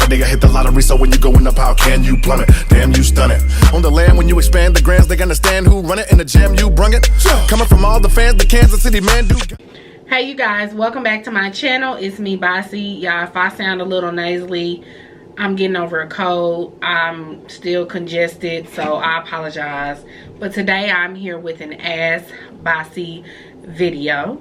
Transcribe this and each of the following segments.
a nigga hit the lottery, so when you going up, how can you plummet? Damn, you stun it. On the land, when you expand the grands, they understand who run it. In the jam, you brung it. Coming from all the fans, the Kansas City man do. Hey you guys, welcome back to my channel. It's me, Basie. Y'all, if I sound a little nasally, I'm getting over a cold. I'm still congested, so I apologize. But today I'm here with an Ask Basie video.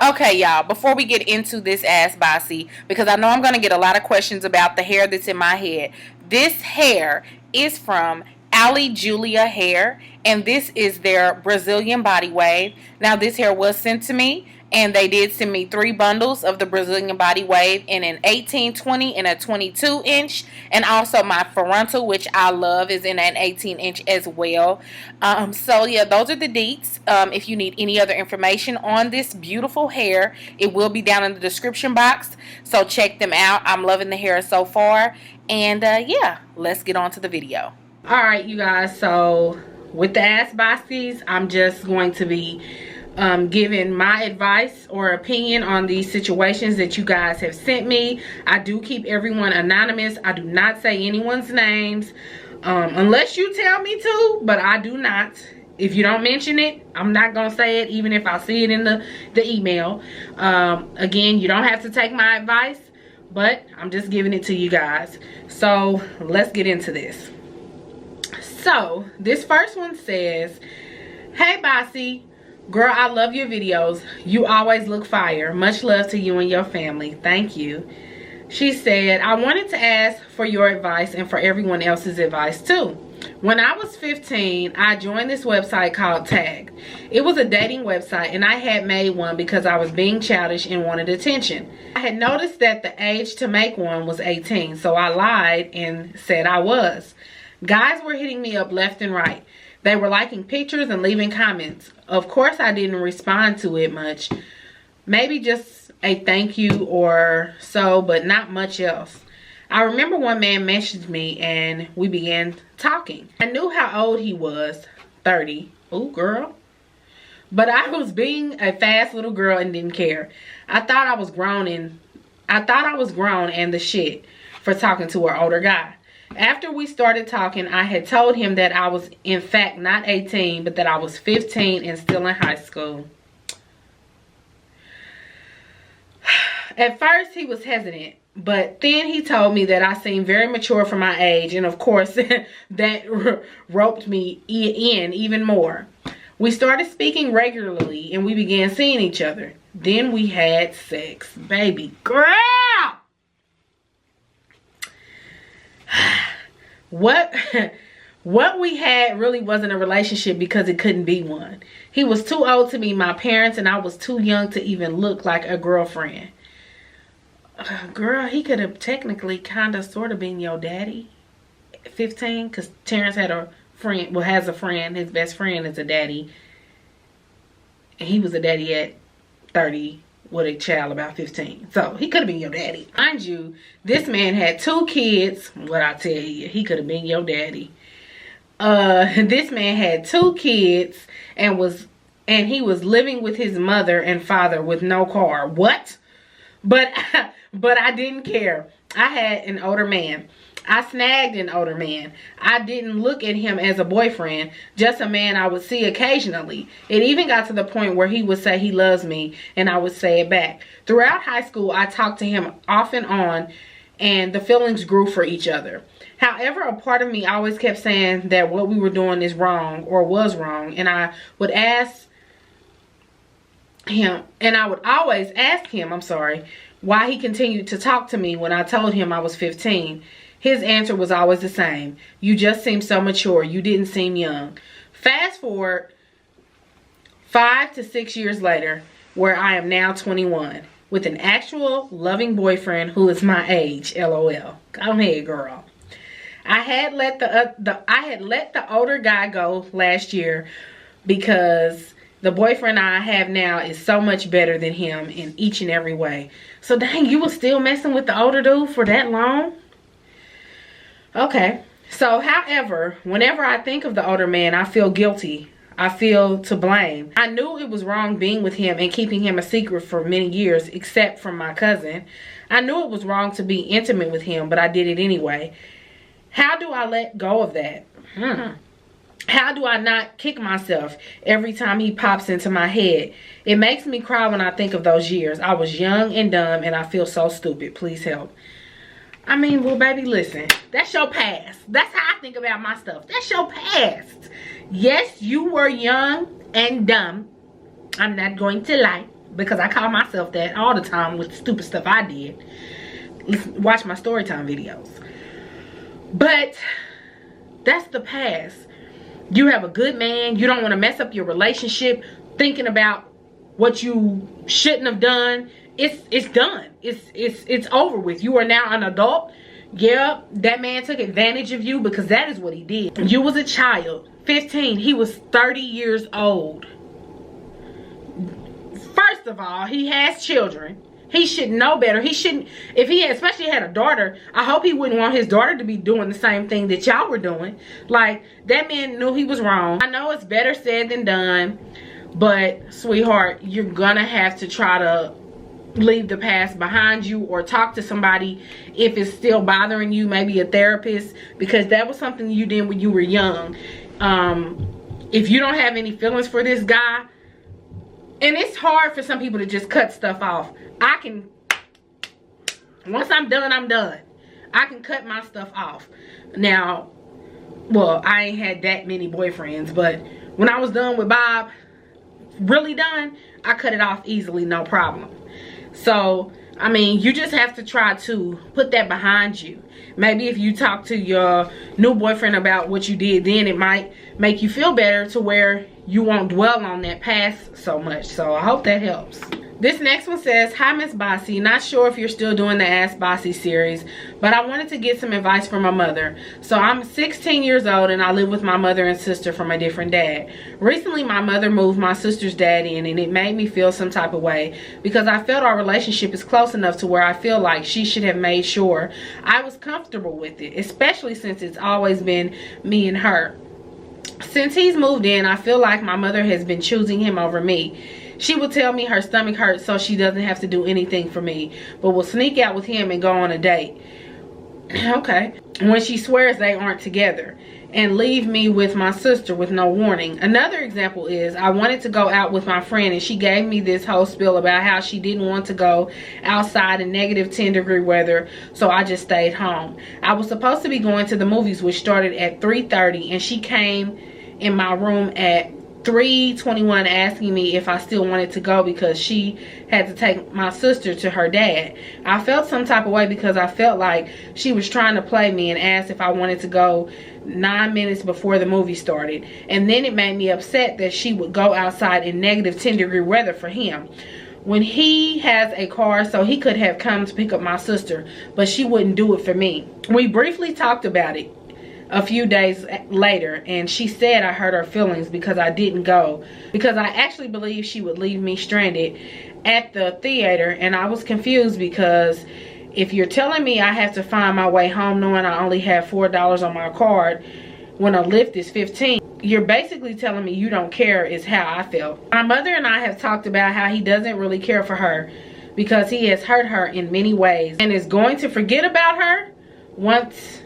Okay, y'all, before we get into this Ask Basie, because I know I'm going to get a lot of questions about the hair that's in my head. This hair is from Ali Julia Hair, and this is their Brazilian body wave. Now, this hair was sent to me, and they did send me 3 bundles of the Brazilian body wave in an 18, 20, and a 22 inch. And also my frontal, which I love, is in an 18 inch as well. So yeah, those are the deets. If you need any other information on this beautiful hair, it will be down in the description box. So check them out. I'm loving the hair so far. And yeah, let's get on to the video. Alright, you guys, so with the Ask Basies, I'm just going to be giving my advice or opinion on these situations that you guys have sent me. I do keep everyone anonymous. I do not say anyone's names unless you tell me to, but I do not. If you don't mention it, I'm not gonna say it, even if I see it in the email. Again, you don't have to take my advice, but I'm just giving it to you guys. So let's get into this. So this first one says, "Hey Basie, girl, I love your videos. You always look fire. Much love to you and your family. Thank you." She said, "I wanted to ask for your advice and for everyone else's advice too. When I was 15, I joined this website called Tag. It was a dating website, and I had made one because I was being childish and wanted attention. I had noticed that the age to make one was 18, so I lied and said I was. Guys were hitting me up left and right. They were liking pictures and leaving comments. Of course, I didn't respond to it much. Maybe just a thank you or so, but not much else. I remember one man messaged me and we began talking. I knew how old he was, 30. Ooh, girl. But I was being a fast little girl and didn't care. I thought I was grown and the shit for talking to an older guy. After we started talking, I had told him that I was in fact not 18, but that I was 15 and still in high school. At first, he was hesitant, but then he told me that I seemed very mature for my age, and of course, that roped me in even more. We started speaking regularly, and we began seeing each other. Then we had sex. Baby girl! What we had really wasn't a relationship because it couldn't be one. He was too old to meet my parents, and I was too young to even look like a girlfriend. Girl, he could have technically kind of sort of been your daddy. 15, because Terrence had a friend, well, has a friend. His best friend is a daddy. And he was a daddy at 30 with a child about 15. So he could have been your daddy. Mind you, this man had 2 kids. What I tell you, he could have been your daddy. This man had 2 kids and he was living with his mother and father with no car. What? But I didn't care. I had an older man. I snagged an older man. I didn't look at him as a boyfriend, just a man I would see occasionally. It even got to the point where he would say he loves me, and I would say it back. Throughout high school, I talked to him off and on, and the feelings grew for each other. However, a part of me always kept saying that what we were doing is wrong or was wrong, and I would ask him, and I would always ask him, why he continued to talk to me when I told him I was 15. His answer was always the same. You just seem so mature. You didn't seem young. Fast forward 5 to 6 years later, where I am now 21 with an actual loving boyfriend who is my age. LOL. Go ahead, girl. I had let the older guy go last year because the boyfriend I have now is so much better than him in each and every way. So dang, you were still messing with the older dude for that long? Okay. So, however, whenever I think of the older man, I feel guilty. I feel to blame. I knew it was wrong being with him and keeping him a secret for many years, except from my cousin. I knew it was wrong to be intimate with him, but I did it anyway. How do I let go of that? How do I not kick myself every time he pops into my head? It makes me cry when I think of those years. I was young and dumb and I feel so stupid. Please help. I mean, well, baby, listen. That's your past. That's how I think about my stuff. That's your past. Yes, you were young and dumb. I'm not going to lie, because I call myself that all the time with stupid stuff I did. Watch my story time videos. But that's the past. You have a good man. You don't want to mess up your relationship thinking about what you shouldn't have done. It's done. It's over with. You are now an adult. Yeah, that man took advantage of you, because that is what he did. You was a child, 15. He was 30 years old. First of all, he has children. He should know better. He shouldn't, if he especially had a daughter, I hope he wouldn't want his daughter to be doing the same thing that y'all were doing. Like, that man knew he was wrong. I know it's better said than done, but sweetheart, you're gonna have to try to leave the past behind you, or talk to somebody if it's still bothering you, maybe a therapist, because that was something you did when you were young. If you don't have any feelings for this guy, and it's hard for some people to just cut stuff off. I can, once I'm done, I'm done. I can cut my stuff off. Now, well, I ain't had that many boyfriends, but when I was done with Bob, really done, I cut it off easily, no problem. So, I mean, you just have to try to put that behind you. Maybe if you talk to your new boyfriend about what you did then, it might make you feel better to where you won't dwell on that past so much. So I hope that helps. This next one says, hi Miss Basie, not sure if you're still doing the Ask Basie series, but I wanted to get some advice from my mother. So I'm 16 years old and I live with my mother and sister from a different dad. Recently my mother moved my sister's dad in, and it made me feel some type of way, because I felt our relationship is close enough to where I feel like she should have made sure I was comfortable with it, especially since it's always been me and her. Since he's moved in, I feel like my mother has been choosing him over me. She will tell me her stomach hurts so she doesn't have to do anything for me, but will sneak out with him and go on a date. Okay. When she swears they aren't together, and leave me with my sister with no warning. Another example is, I wanted to go out with my friend and she gave me this whole spiel about how she didn't want to go outside in negative 10-degree weather, so I just stayed home. I was supposed to be going to the movies, which started at 3:30, and she came in my room at 3:21 asking me if I still wanted to go because she had to take my sister to her dad. I felt some type of way because I felt like she was trying to play me, and asked if I wanted to go 9 minutes before the movie started. And then it made me upset that she would go outside in negative 10-degree weather for him, when he has a car, so he could have come to pick up my sister, but she wouldn't do it for me. We briefly talked about it a few days later, and she said I hurt her feelings because I didn't go, because I actually believed she would leave me stranded at the theater. And I was confused, because if you're telling me I have to find my way home knowing I only have $4 on my card when a Lyft is $15, you're basically telling me you don't care, is how I felt. My mother and I have talked about how he doesn't really care for her because he has hurt her in many ways and is going to forget about her once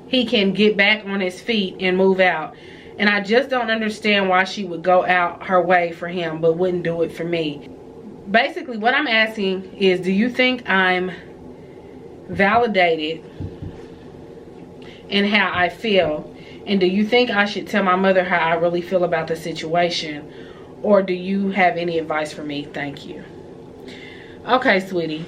he can get back on his feet and move out. And I just don't understand why she would go out her way for him but wouldn't do it for me. Basically what I'm asking is, do you think I'm validated in how I feel? And do you think I should tell my mother how I really feel about the situation? Or do you have any advice for me? Thank you. Okay, sweetie.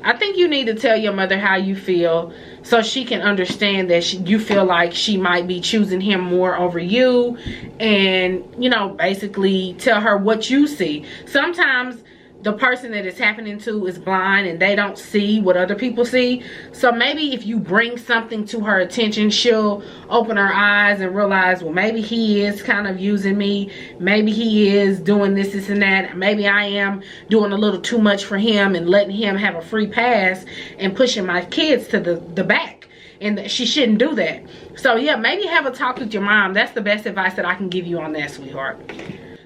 I think you need to tell your mother how you feel so she can understand that you feel like she might be choosing him more over you. And, you know, basically tell her what you see. Sometimes the person that it's happening to is blind and they don't see what other people see. So maybe if you bring something to her attention, she'll open her eyes and realize, well, maybe he is kind of using me. Maybe he is doing this and that. Maybe I am doing a little too much for him and letting him have a free pass and pushing my kids to the back. and she shouldn't do that. So yeah, maybe have a talk with your mom. That's the best advice that I can give you on that, sweetheart.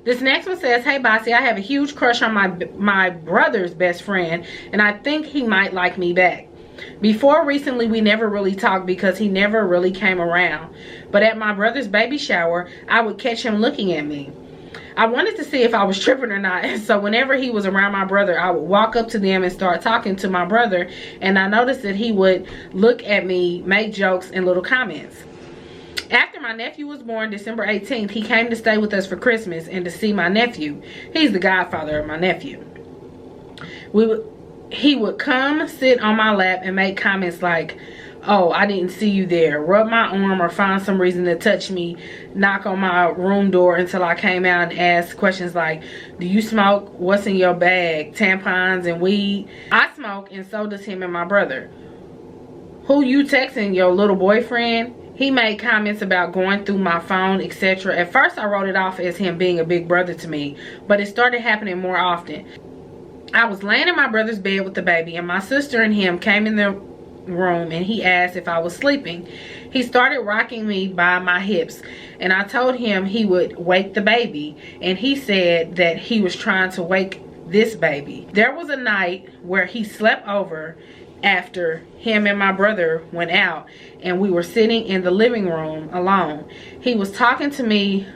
This next one says, hey Basie, I have a huge crush on my brother's best friend, and I think he might like me back. Before recently, we never really talked because he never really came around. But at my brother's baby shower, I would catch him looking at me. I wanted to see if I was tripping or not. So whenever he was around my brother, I would walk up to them and start talking to my brother. And I noticed that he would look at me, make jokes and little comments. After my nephew was born, December 18th, he came to stay with us for Christmas and to see my nephew. He's the godfather of my nephew. He would come sit on my lap and make comments like, oh, I didn't see you there, rub my arm or find some reason to touch me, knock on my room door until I came out and ask questions like, do you smoke? What's in your bag? Tampons and weed? I smoke, and so does him and my brother. Who you texting, your little boyfriend? He made comments about going through my phone, etc. At first I wrote it off as him being a big brother to me, but it started happening more often. I was laying in my brother's bed with the baby, and my sister and him came in the room, and he asked if I was sleeping. He started rocking me by my hips, and I told him he would wake the baby, and he said that he was trying to wake this baby. There was a night where he slept over after him and my brother went out, and we were sitting in the living room alone. He was talking to me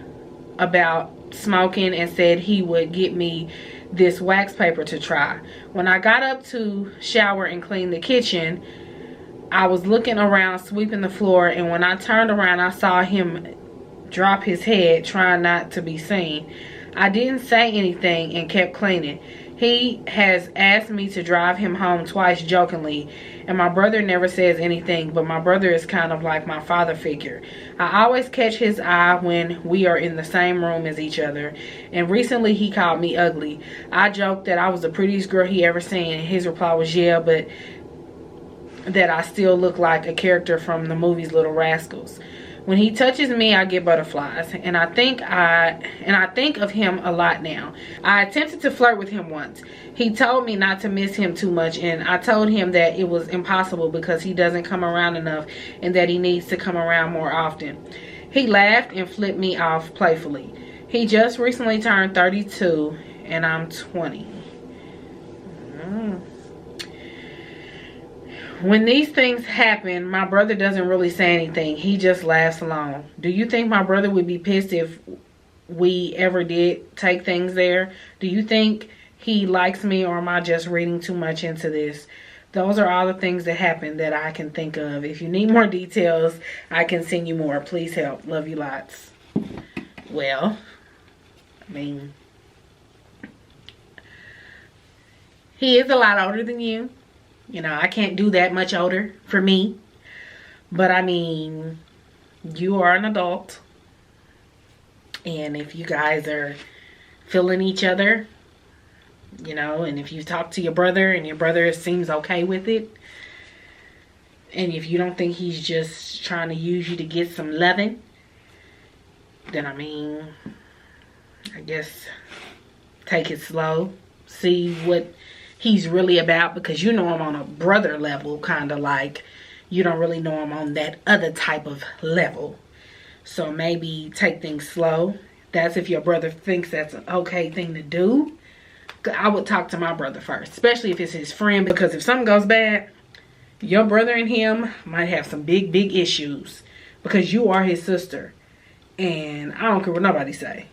about smoking and said he would get me this wax paper to try. When I got up to shower and clean the kitchen, I was looking around, sweeping the floor, and when I turned around, I saw him drop his head, trying not to be seen. I didn't say anything and kept cleaning. He has asked me to drive him home twice jokingly, and my brother never says anything, but my brother is kind of like my father figure. I always catch his eye when we are in the same room as each other, and recently he called me ugly. I joked that I was the prettiest girl he ever seen, and his reply was yeah, but that I still look like a character from the movies Little Rascals. When he touches me, I get butterflies, and I think of him a lot now. I attempted to flirt with him once. He told me not to miss him too much, and I told him that it was impossible because he doesn't come around enough and that he needs to come around more often. He laughed and flipped me off playfully. He just recently turned 32 and I'm 20. When these things happen, my brother doesn't really say anything. He just laughs alone. Do you think my brother would be pissed if we ever did take things there? Do you think he likes me, or am I just reading too much into this? Those are all the things that happen that I can think of. If you need more details, I can send you more. Please help. Love you lots. Well, I mean, he is a lot older than you. You know, I can't do that much older for me. But I mean, you are an adult. And if you guys are feeling each other, you know, and if you talk to your brother and your brother seems okay with it, and if you don't think he's just trying to use you to get some loving, then I mean, I guess take it slow. See what he's really about, because you know him on a brother level, kind of like you don't really know him on that other type of level. So maybe take things slow. That's if your brother thinks that's an okay thing to do. I would talk to my brother first, especially if it's his friend, because if something goes bad, your brother and him might have some big issues, because you are his sister, and I don't care what nobody say.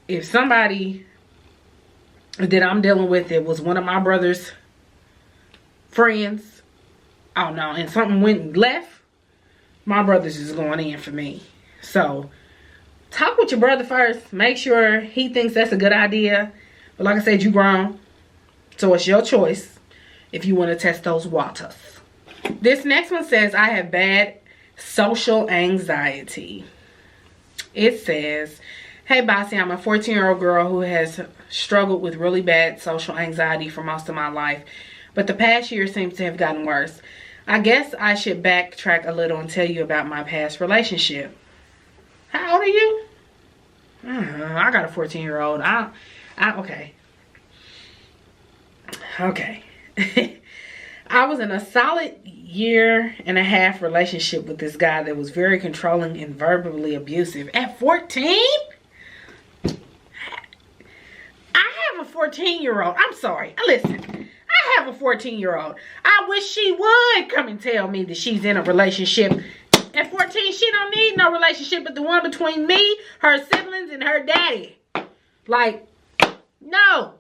If somebody that I'm dealing with, it was one of my brother's friends, oh no, and something went left, my brother's is going in for me. So talk with your brother first. Make sure he thinks that's a good idea. But like I said, you grown, so it's your choice if you want to test those waters. This next one says, I have bad social anxiety. It says, hey Basie, I'm a 14-year-old girl who has struggled with really bad social anxiety for most of my life, but the past year seems to have gotten worse. I guess I should backtrack a little and tell you about my past relationship. How old are you? I got a 14-year-old. Okay. I was in a solid 1.5 year relationship with this guy that was very controlling and verbally abusive. At 14? I have a 14-year-old. I'm sorry. Listen, I have a 14-year-old. I wish she would come and tell me that she's in a relationship. At 14, she don't need no relationship but the one between me, her siblings, and her daddy. Like, no.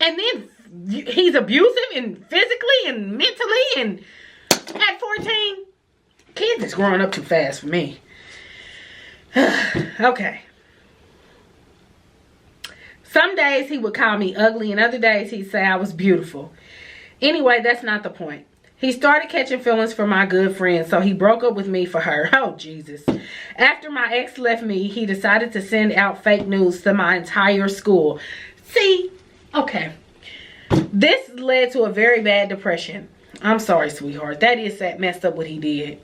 And then he's abusive and physically and mentally, and at 14, kids is growing up too fast for me. Okay. Some days he would call me ugly, and other days he'd say I was beautiful. Anyway, that's not the point. He started catching feelings for my good friend, so he broke up with me for her. Oh, Jesus. After my ex left me, he decided to send out fake news to my entire school. See, okay. This led to a very bad depression. I'm sorry, sweetheart. That is that messed up what he did.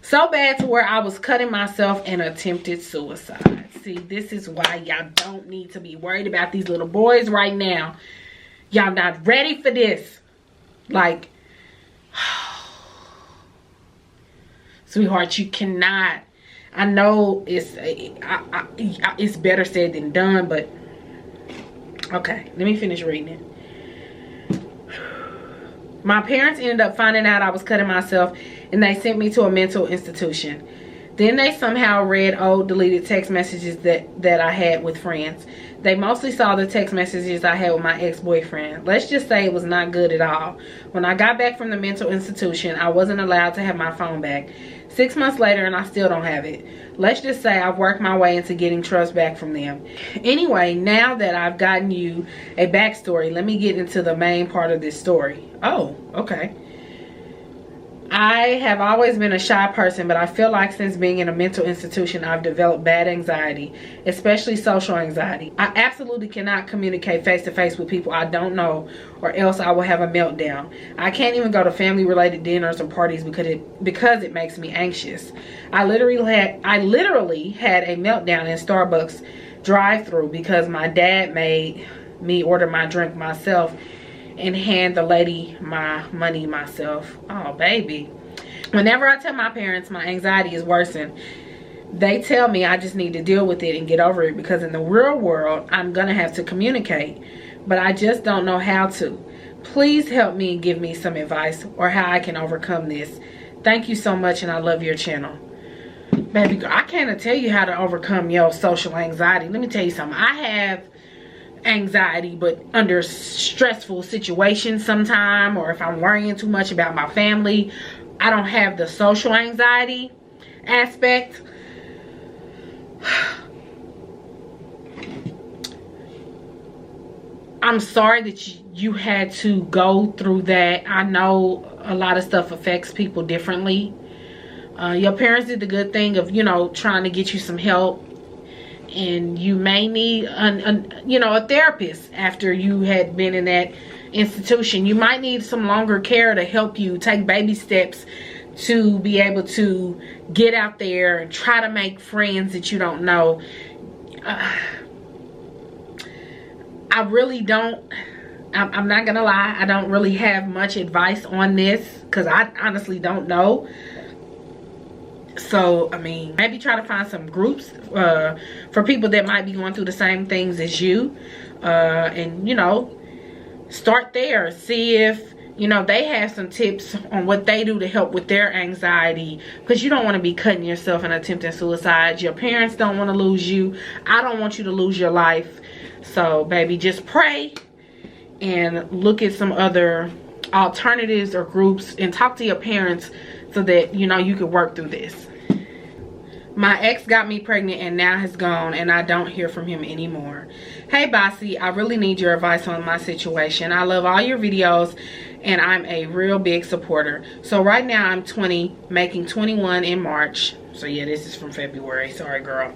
So bad to where I was cutting myself and attempted suicide. See, this is why y'all don't need to be worried about these little boys right now. Y'all not ready for this. Like, sweetheart, you cannot. I know it's better said than done, but okay, let me finish reading it. My parents ended up finding out I was cutting myself, and they sent me to a mental institution. Then they somehow read old deleted text messages that I had with friends. They mostly saw the text messages I had with my ex-boyfriend. Let's just say it was not good at all. When I got back from the mental institution, I wasn't allowed to have my phone back. 6 months later, and I still don't have it. Let's just say I've worked my way into getting trust back from them. Anyway, now that I've gotten you a backstory, let me get into the main part of this story. Oh, okay. I have always been a shy person, but I feel like since being in a mental institution, I've developed bad anxiety, especially social anxiety. I absolutely cannot communicate face-to-face with people I don't know, or else I will have a meltdown. I can't even go to family-related dinners or parties because it makes me anxious. I literally had a meltdown in Starbucks drive-thru because my dad made me order my drink myself and hand the lady my money myself. Oh, baby. Whenever I tell my parents my anxiety is worsened, they tell me I just need to deal with it and get over it, because in the real world, I'm gonna have to communicate, but I just don't know how to. Please help me and give me some advice or how I can overcome this. Thank you so much, and I love your channel. Baby girl, I can't tell you how to overcome your social anxiety. Let me tell you something. I have anxiety, but under stressful situations sometime, or if I'm worrying too much about my family. I don't have the social anxiety aspect. I'm sorry that you had to go through that. I know a lot of stuff affects people differently. Your parents did the good thing of, you know, trying to get you some help. And you may need a therapist after you had been in that institution. You might need some longer care to help you take baby steps to be able to get out there and try to make friends that you don't know. I really don't, I'm not gonna lie, I don't really have much advice on this because I honestly don't know. So, I mean, maybe try to find some groups for people that might be going through the same things as you. And, you know, start there. See if, you know, they have some tips on what they do to help with their anxiety. Because you don't want to be cutting yourself and attempting suicide. Your parents don't want to lose you. I don't want you to lose your life. So, baby, just pray and look at some other alternatives or groups and talk to your parents so that, you know, you can work through this. My ex got me pregnant and now has gone, and I don't hear from him anymore. Hey, Basie, I really need your advice on my situation. I love all your videos and I'm a real big supporter. So right now I'm 20, making 21 in March. So yeah, this is from February. Sorry, girl.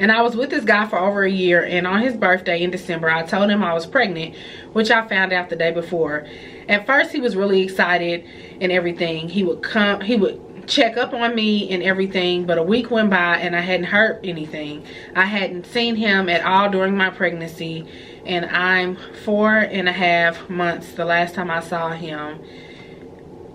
And I was with this guy for over a year, and on his birthday in December, I told him I was pregnant, which I found out the day before. At first, he was really excited and everything. He would check up on me and everything, but a week went by and I hadn't heard anything. I hadn't seen him at all during my pregnancy, and I'm 4.5 months. The last time I saw him,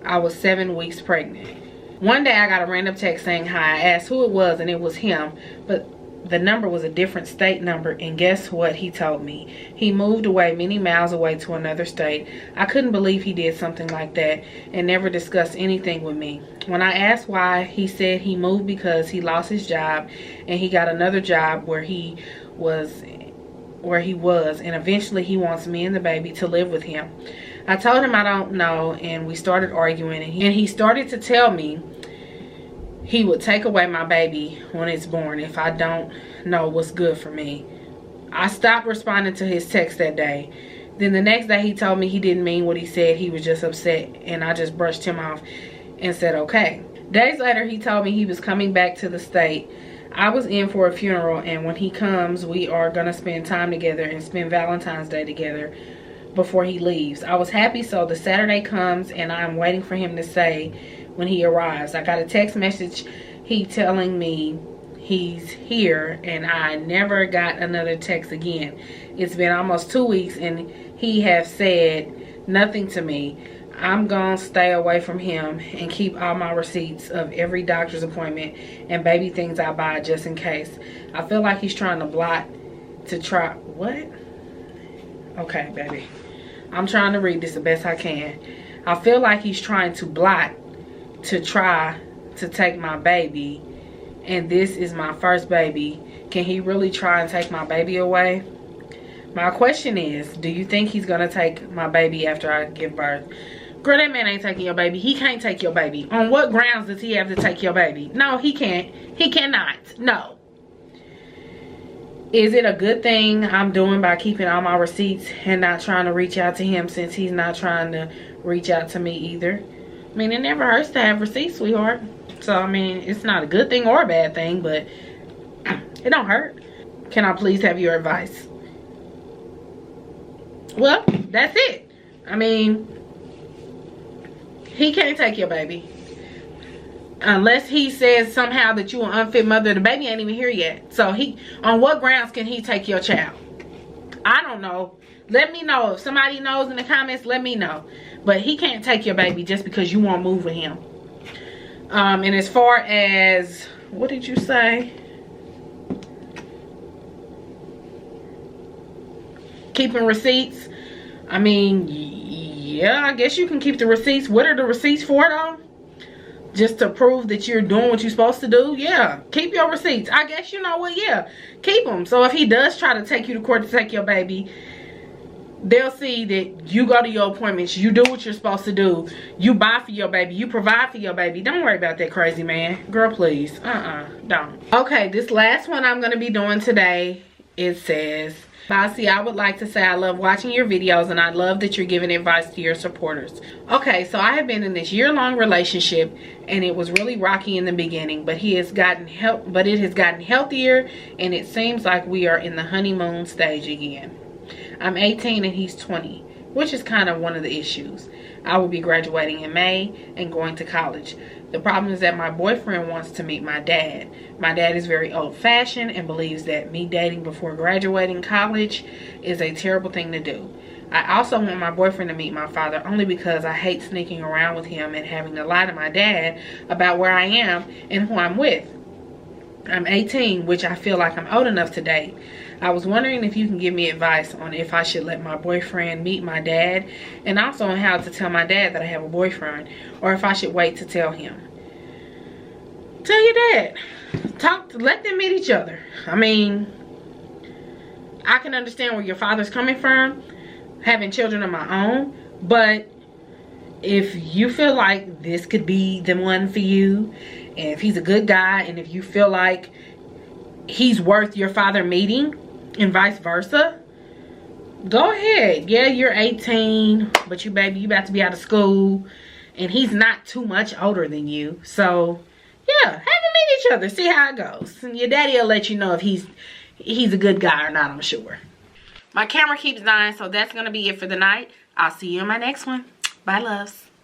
I was 7 weeks pregnant. One day I got a random text saying hi. I asked who it was, and it was him, but the number was a different state number, and guess what he told me? He moved away many miles away to another state. I couldn't believe he did something like that and never discussed anything with me. When I asked why, he said he moved because he lost his job and he got another job where he was, and eventually he wants me and the baby to live with him. I told him I don't know, and we started arguing, and he started to tell me he would take away my baby when it's born if I don't know what's good for me. I stopped responding to his text that day. Then the next day he told me he didn't mean what he said, he was just upset, and I just brushed him off and said okay. Days later he told me he was coming back to the state. I was in for a funeral, and when he comes we are gonna spend time together and spend Valentine's Day together before he leaves. I was happy, so the Saturday comes and I'm waiting for him to say when he arrives. I got a text message he telling me he's here, and I never got another text again. It's been almost 2 weeks and he has said nothing to me. I'm gonna stay away from him and keep all my receipts of every doctor's appointment and baby things I buy just in case. I feel like he's trying to blot to try what? Okay, baby. I'm trying to read this the best I can. I feel like he's trying to blot to try to take my baby, and this is my first baby. Can he really try and take my baby away? My question is, do you think he's gonna take my baby after I give birth? Girl, that man ain't taking your baby. He can't take your baby. On what grounds does he have to take your baby? No, he can't. He cannot. No. Is it a good thing I'm doing by keeping all my receipts and not trying to reach out to him, since he's not trying to reach out to me either? I mean, it never hurts to have receipts, sweetheart. So, I mean, it's not a good thing or a bad thing, but it don't hurt. Can I please have your advice? Well, that's it. I mean, he can't take your baby. Unless he says somehow that you're an unfit mother. The baby ain't even here yet. So, on what grounds can he take your child? I don't know. Let me know. If somebody knows in the comments, let me know. But he can't take your baby just because you won't move with him. And as far as, what did you say? Keeping receipts. I mean, yeah, I guess you can keep the receipts. What are the receipts for, though? Just to prove that you're doing what you're supposed to do? Yeah, keep your receipts. I guess, you know what, yeah, keep them. So if he does try to take you to court to take your baby, they'll see that you go to your appointments, you do what you're supposed to do, you buy for your baby, you provide for your baby. Don't worry about that crazy man. Girl, please. Don't. Okay, this last one I'm going to be doing today, it says, Basie, I would like to say I love watching your videos, and I love that you're giving advice to your supporters. Okay, so I have been in this year-long relationship, and it was really rocky in the beginning, but it has gotten healthier, and it seems like we are in the honeymoon stage again. I'm 18 and he's 20, which is kind of one of the issues. I will be graduating in May and going to college. The problem is that my boyfriend wants to meet my dad. My dad is very old-fashioned and believes that me dating before graduating college is a terrible thing to do. I also want my boyfriend to meet my father only because I hate sneaking around with him and having to lie to my dad about where I am and who I'm with. I'm 18, which I feel like I'm old enough to date. I was wondering if you can give me advice on if I should let my boyfriend meet my dad, and also on how to tell my dad that I have a boyfriend, or if I should wait to tell him. Tell your dad. Let them meet each other. I mean, I can understand where your father's coming from, having children of my own, but if you feel like this could be the one for you, and if he's a good guy, and if you feel like he's worth your father meeting, and vice versa, go ahead. Yeah, you're 18, but you about to be out of school, and he's not too much older than you. So yeah, have them meet each other, see how it goes, and your daddy will let you know if he's a good guy or not, I'm sure. My camera keeps dying, so that's gonna be it for the night. I'll see you in my next one. Bye, loves.